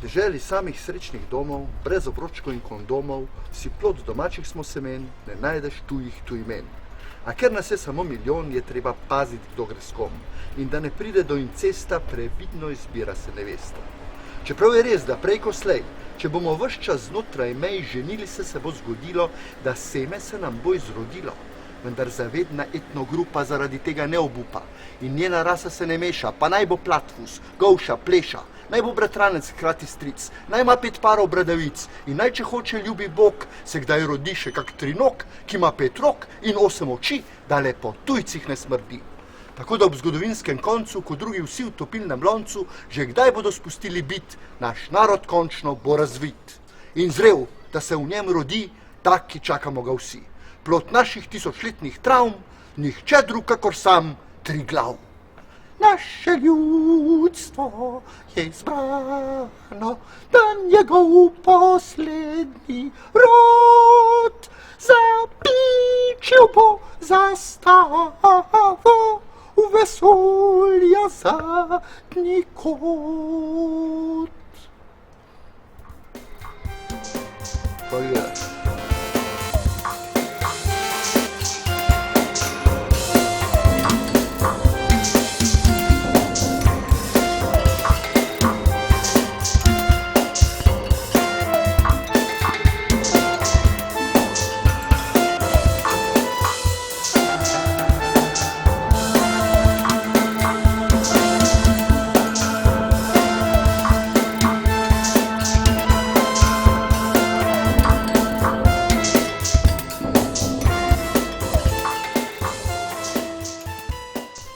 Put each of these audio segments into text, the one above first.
deželi samih srečnih domov, brez obročkov in kondomov, si plod domačih smo semen, ne najdeš tujih imen. A ker nas je samo milijon, je treba paziti, kdo gre s kom. In da ne pride do incesta, previdno izbira se nevesta. Čeprav je res, da prej ko slej, če bomo ves čas znotraj mej ženili se bo zgodilo, da seme se nam bo izrodilo. Vendar zavedna etnogrupa zaradi tega ne obupa in njena rasa se ne meša, pa naj bo platvus, golša, pleša, naj bo bratranec hkrati stric, naj ima 5 parov bradavic in naj, če hoče ljubi Bog, se kdaj rodi še kak trinok, ki ima 5 rok in 8 oči, da le po tujcih ne smrdi. Tako da ob zgodovinskem koncu, ko drugi vsi v topilnem loncu, že kdaj bodo spustili bit, naš narod končno bo razvit. In zrel, da se v njem rodi, tak, ki čakamo ga vsi. Plod naših tisočletnih travm, nihče drug kakor sam Triglav. Naše ljudstvo je izbrano, da njegov poslednji rod zapičil bo zastavo v vesolja zadnji kot. Hvala.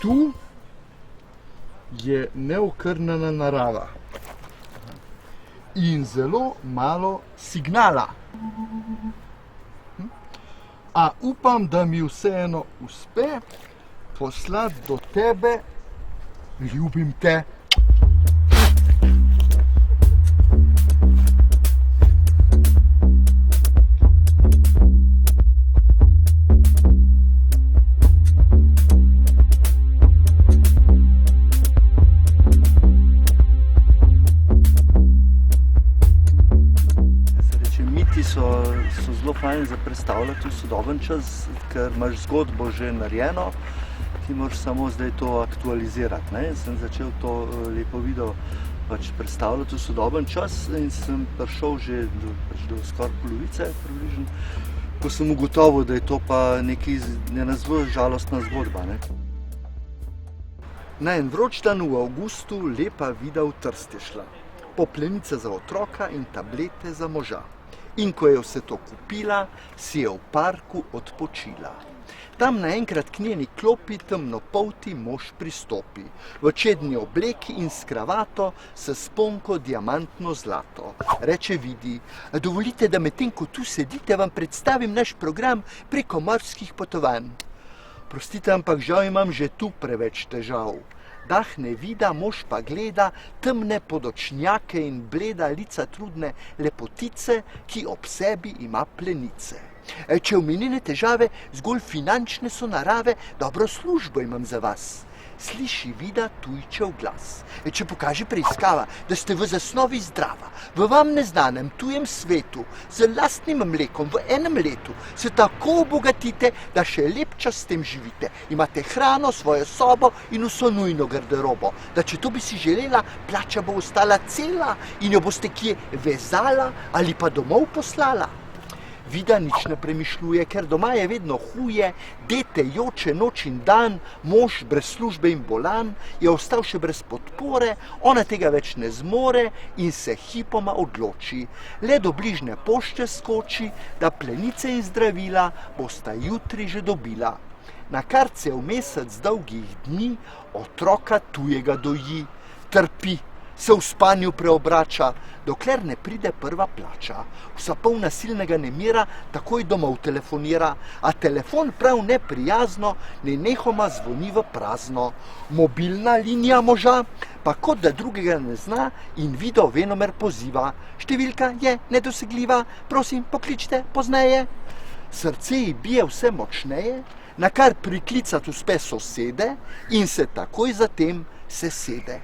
Tu je neokrnjena narava in zelo malo signala. A upam, da mi vseeno uspe poslati do tebe, ljubim te. So zelo fajn za predstavljati v sodoben čas, ker imaš zgodbo že narejeno, ti moraš samo zdaj to aktualizirati. Ne? Sem začel to lepo video predstavljati v sodoben čas in sem prišel že do skoraj polovice približno, ko sem ugotovil, da je to pa ena zelo žalostna zgodba. Ne? Na en vroč dan v avgustu lepa Vida v Trst je šla. Poplenice za otroka in tablete za moža. In ko je vse to kupila, si je v parku odpočila. Tam naenkrat k njeni klopi temnopolti mož pristopi, v čedni obleki in s kravato, s sponko diamantno zlato. Reče Vidi: dovolite, da medtem ko tu sedite, vam predstavim naš program preko morskih potovanj. Prostite, ampak žal imam že tu preveč težav. Dahne Vida, mož pa gleda temne podočnjake in bleda lica trudne lepotice, ki ob sebi ima plenice. Če omenjene težave zgolj finančne so narave, dobro službo imam za vas. Sliši Vida tujčev glas. Če pokaže preiskava, da ste v zasnovi zdrava, v vam neznanem tujem svetu, z lastnim mlekom v enem letu, se tako obogatite, da še lep čas s tem živite. Imate hrano, svojo sobo in vso nujno garderobo, da če to bi si želela, plača bo ostala cela in jo boste kje vezala ali pa domov poslala. Vida nič ne premišljuje, ker doma je vedno huje, dete joče noč in dan, mož brez službe in bolan, je ostal še brez podpore, ona tega več ne zmore in se hipoma odloči. Le do bližnje pošte skoči, da plenice in zdravila bosta jutri že dobila. Na kar cel mesec dolgih dni otroka tujega doji, trpi, se v spanju preobrača, dokler ne pride prva plača. Vsa polna silnega nemira takoj domov telefonira, a telefon prav neprijazno nenehoma zvoni v prazno. Mobilna linija moža pa kot da drugega ne zna in Vido venomer poziva: številka je nedosegljiva, prosim pokličite pozneje. Srce ji bije vse močneje, na kar priklicati uspe sosede in se takoj zatem sesede.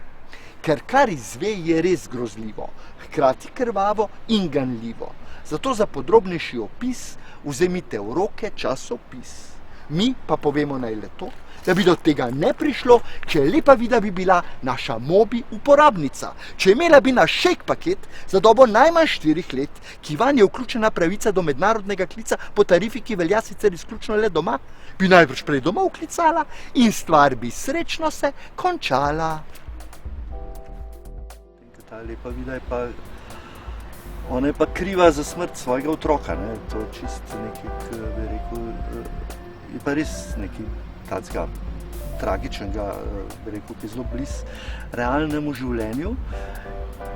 ker kar izve je res grozljivo, hkrati krvavo in ganljivo. Zato za podrobnejši opis vzemite v roke časopis. Mi pa povemo naj le to, da bi do tega ne prišlo, če Lepa Vida bi bila naša mobi uporabnica, če imela bi naš shake paket za dobo najmanj 4 let, ki vanj je vključena pravica do mednarodnega klica po tarifi, ki velja sicer izključno le doma, bi najbrž prej doma vklicala in stvar bi srečno se končala. Ta Lepa Vida je pa, ona je pa kriva za smrt svojega otroka, ne? To je čisto nekaj, bi rekel, je pa res nekaj takega tragičnega, bi rekel, ki je zelo bliz realnemu življenju.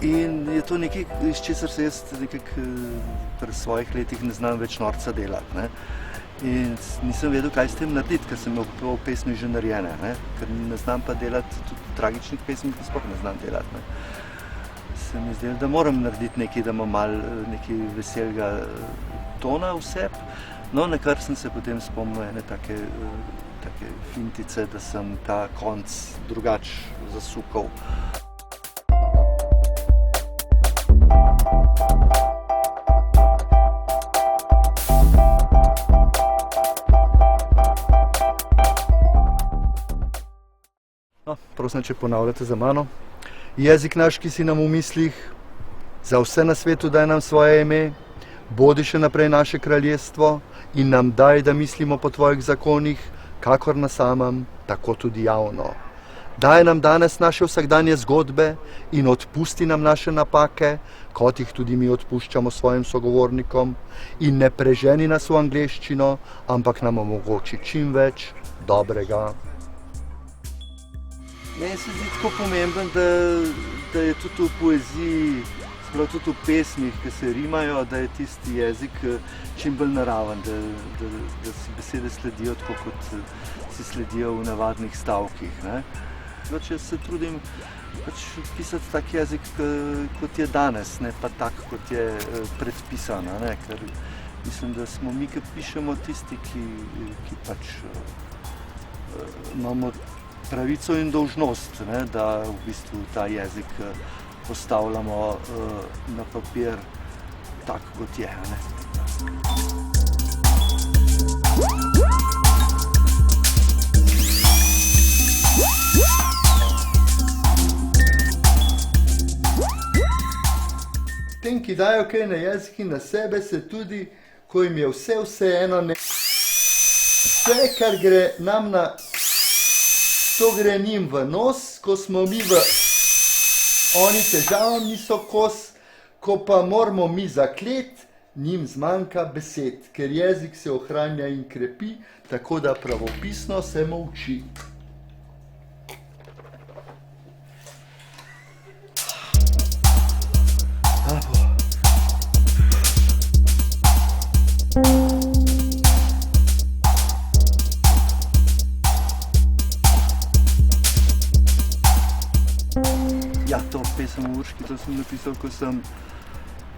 In je to nekaj, iz česar se jaz nekako pri svojih letih ne znam več norca delati, ne. In nisem vedel, kaj s tem narediti, ker sem imel pesmi že narejene, ne. Ker ne znam pa delati tudi tragičnih pesmi, ki sploh ne znam delati, ne. Se mi zdelo, da moram narediti nekaj, da imam malo nekaj veselega tona v sebi. No, na kar sem se potem spomnil ene take fintice, da sem ta konc drugače zasukal. No, prosim, če ponavljate za mano. Jezik naš, ki si nam v mislih, za vse na svetu daj nam svoje ime, bodi še naprej naše kraljestvo in nam daj, da mislimo po tvojih zakonih, kakor na samem, tako tudi javno. Daj nam danes naše vsakdanje zgodbe in odpusti nam naše napake, kot jih tudi mi odpuščamo svojim sogovornikom, in ne preženi nas v angleščino, ampak nam omogoči čim več dobrega. Meni se zdi tako pomemben, da je tudi v poeziji, sploh tudi v pesmih, ki se rimajo, da je tisti jezik čim bolj naraven, da si besede sledijo tako, kot si sledijo v navadnih stavkih, ne. Pač jaz se trudim pisati tak jezik, kot je danes, ne pa tak, kot je predpisan, ne, ker mislim, da smo mi, ki pišemo, tisti, ki pač imamo pravico in dolžnost, ne, da v bistvu ta jezik postavljamo na papir tak, kot je, ne. Tem, ki dajo kaj na jezik in na sebe, se tudi, ko jim je vseeno, ne. Vse, kar gre nam na, to gre njim v nos, ko smo mi v, oni težavam niso kos, ko pa moramo mi zaklet, njim zmanjka besed, ker jezik se ohranja in krepi, tako da pravopisno se molči. Ja, to pesem v Urški, to sem napisal, ko sem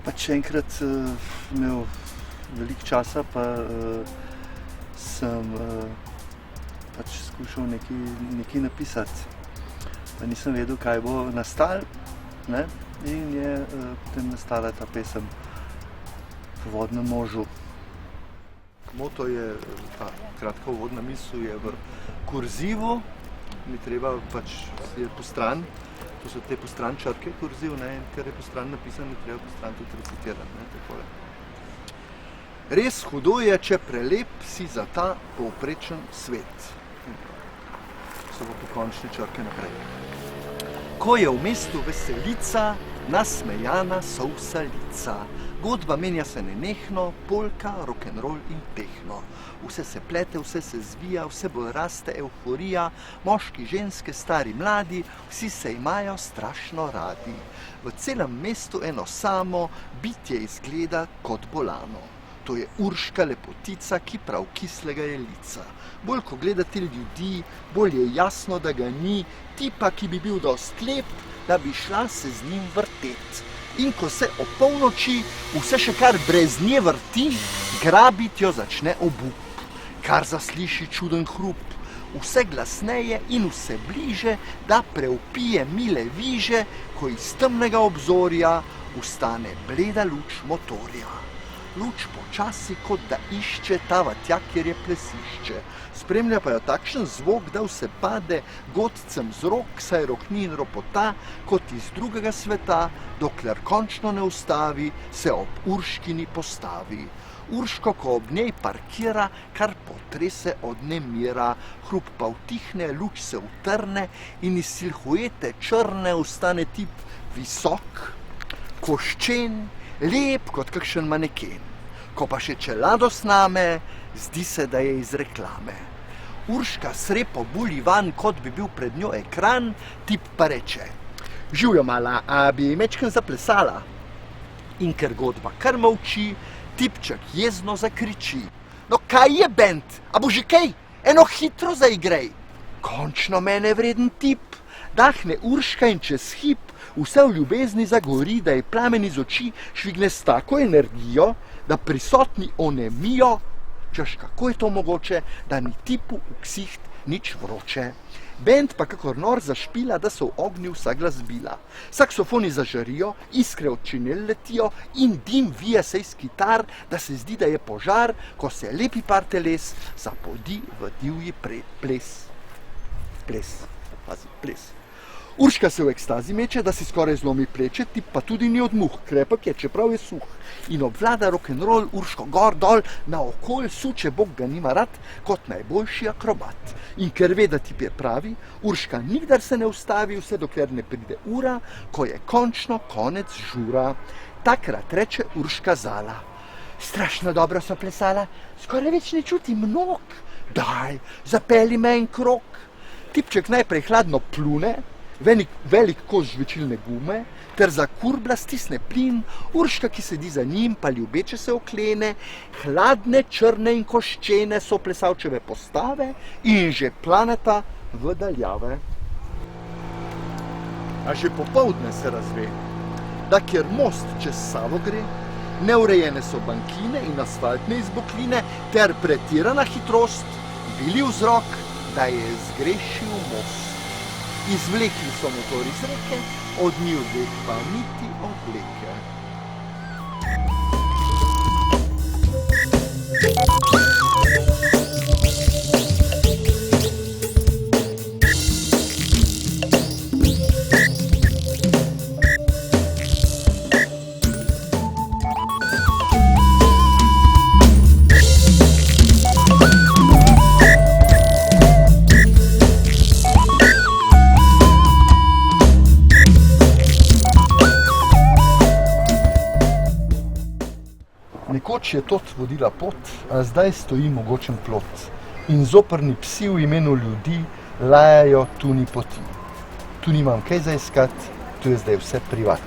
pač enkrat imel veliko časa, pa sem pač skušal nekaj napisati. Pa nisem vedel, kaj bo nastalo, ne, in je potem nastala ta pesem Po vodnem možu. Moto je, ta kratka uvodna misel je v kurzivu, ni treba pač je postran. To so te postran črke, kurziv, ne, in kar je postran napisan, ni treba postran tudi recitirati, ne, takole. Res hudo je, če prelep si za ta povprečen svet. So pa pokončne črke naprej. Ko je v mestu veselica, nasmejana solsalica. Godba menja se nenehno, polka, rock'n'roll in tehno. Vse se plete, vse se zvija, vse bolj raste euforija, moški, ženske, stari, mladi, vsi se imajo strašno radi. V celem mestu eno samo bitje izgleda kot bolano. To je Urška lepotica, ki prav kislega je lica. Bolj ko gledate ljudi, bolj je jasno, da ga ni, tipa, ki bi bil dost lep, da bi šla se z njim vrtet. In ko se ob polnoči vse še kar brez nje vrti, grabit jo začne obup. Kar zasliši čuden hrup, vse glasneje in vse bliže, da preupije mile viže, ko iz temnega obzorja ustane bleda luč motorja. Luč počasi, kot da išče tava tja, kjer je plesišče. Spremlja pa jo takšen zvok, da vse pade godcem z rok, saj rokni in ropota, kot iz drugega sveta, dokler končno ne ustavi, se ob Urškini postavi. Urško, ko ob njej parkira, kar potrese od nemira, hrup pa utihne, luč se utrne in iz silhuete črne ustane tip visok, koščen, lep kot kakšen maneken. Ko pa še čelado sname, zdi se, da je iz reklame. Urška srepo bulji van, kot bi bil pred njo ekran, tip pa reče: "Živjo mala, a bi mečken zaplesala?" In ker godba kar molči, tipček jezno zakriči: "No kaj je bend, a bo že kaj? Eno hitro zaigrej." Končno mene vreden tip, dahne Urška in čez hip vse v ljubezni zagori, da ji plamen iz oči švigne s tako energijo, da prisotni onemijo, češ kako je to mogoče, da ni tipu v ksiht nič vroče. Bend pa kakor nor zašpila, da so v ognju vsa glasbila. Saksofoni zažarijo, iskre od činel letijo in dim vije se iz kitar, da se zdi, da je požar, ko se lepi par teles zapodi v divji ples. Ples. Urška se v ekstazi meče, da si skoraj zlomi pleče, tip pa tudi ni od muh, krepek je, čeprav je suh. In obvlada rock'n'roll Urško gor dol, naokol suče, Bog ga nima rad, kot najboljši akrobat. In ker ve, da tip je pravi, Urška nikdar se ne ustavi, vse dokler ne pride ura, ko je končno konec žura. Takrat reče Urška Zala: "Strašno dobro so plesala, skoraj več ne čutim nog. Daj, zapelji me en krog." Tipček najprej hladno plune, velik kos žvečilne gume, ter za kurbla stisne plin, Urška, ki sedi za njim, pa ljubeče se oklene, hladne, črne in koščene so plesalčeve postave in že planeta v daljave. A že popoldne se razve, da kjer most čez Savo gre, neurejene so bankine in asfaltne izbokline ter pretirana hitrost bili vzrok, da je zgrešil most. Izvlekli so motor iz reke, od njih pa niti obleke. Nekoč je tot vodila pot, a zdaj stoji mogočen plot. In zoprni psi v imenu ljudi lajajo, tu ni poti. Tu nimam kaj za iskat, tu je zdaj vse privat.